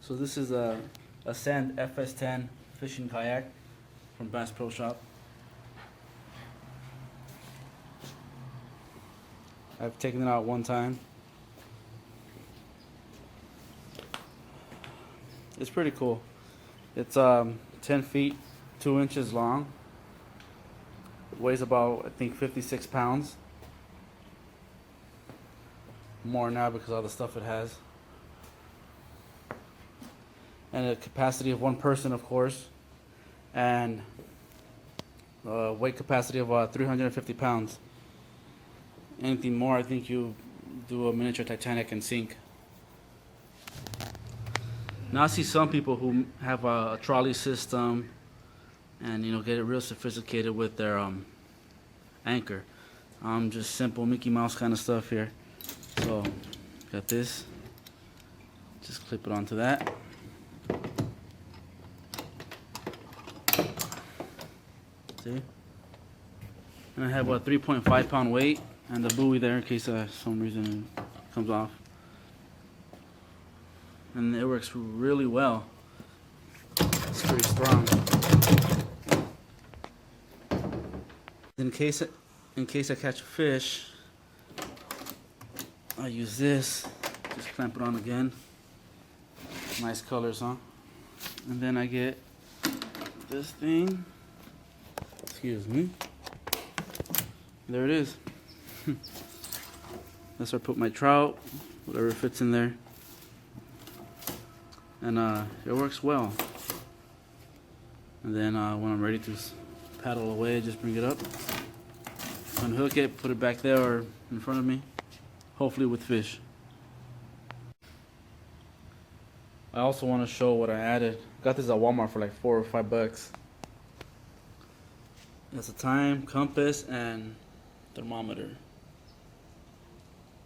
So this is a Sand FS10 fishing kayak from Bass Pro Shop. I've taken it out one time. It's pretty cool. It's 10 feet 2 inches long. It weighs about, I think, 56 pounds. More now because of all the stuff it has. And a capacity of one person, of course, and weight capacity of 350 pounds. Anything more, I think you do a miniature Titanic and sink. Now I see some people who have a trolley system and get it real sophisticated with their anchor. Just simple Mickey Mouse kind of stuff here. So got this. Just clip it onto that. See? And I have a 3.5 pound weight and the buoy there in case for some reason it comes off. And it works really well. It's pretty strong. In case I catch a fish, I use this. Just clamp it on again. Nice colors, huh? And then I get this thing. Excuse me. There it is. That's where I put my trout, whatever fits in there. And it works well. And then when I'm ready to paddle away, just bring it up, unhook it, put it back there or in front of me, hopefully with fish. I also want to show what I added. Got this at Walmart for like $4 or $5. It's a time, compass, and thermometer.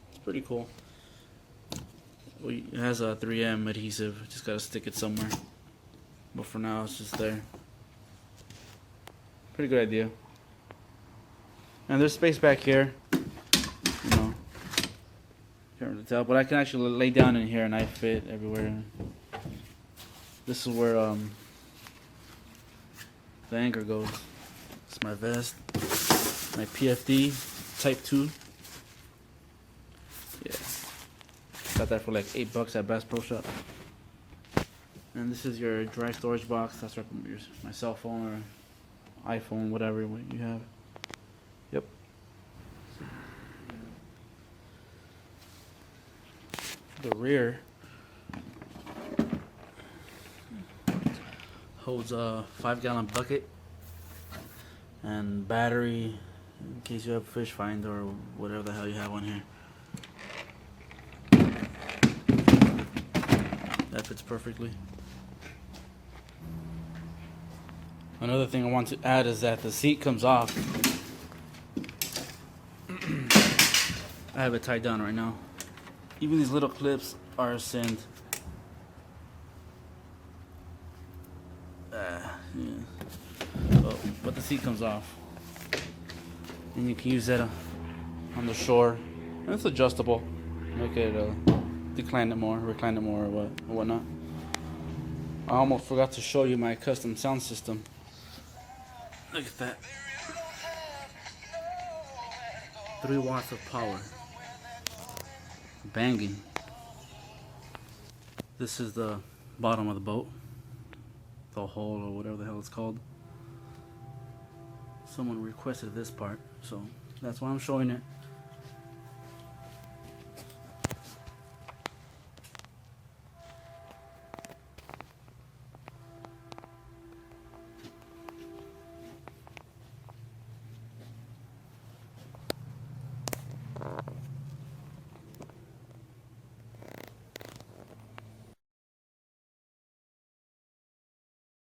It's pretty cool. It has a 3M adhesive. Just gotta stick it somewhere. But for now, it's just there. Pretty good idea. And there's space back here. Can't really tell, but I can actually lay down in here and I fit everywhere. This is where the anchor goes. It's my vest, my PFD Type 2. Yeah. Got that for like $8 at Bass Pro Shop. And this is your dry storage box. That's where I put my cell phone or iPhone, whatever you have. Yep. The rear holds a 5-gallon bucket and battery in case you have a fish finder or whatever the hell you have on here. That fits perfectly. Another thing I want to add is that the seat comes off. I have it tied down right now. Even these little clips are a send. Yeah. Oh, but the seat comes off. And you can use that on the shore. And it's adjustable. Make it decline it more, recline it more, or whatnot. I almost forgot to show you my custom sound system. Look at that. 3 watts of power. Banging. This is the bottom of the boat. The hull or whatever the hell it's called. Someone requested this part, so that's why I'm showing it.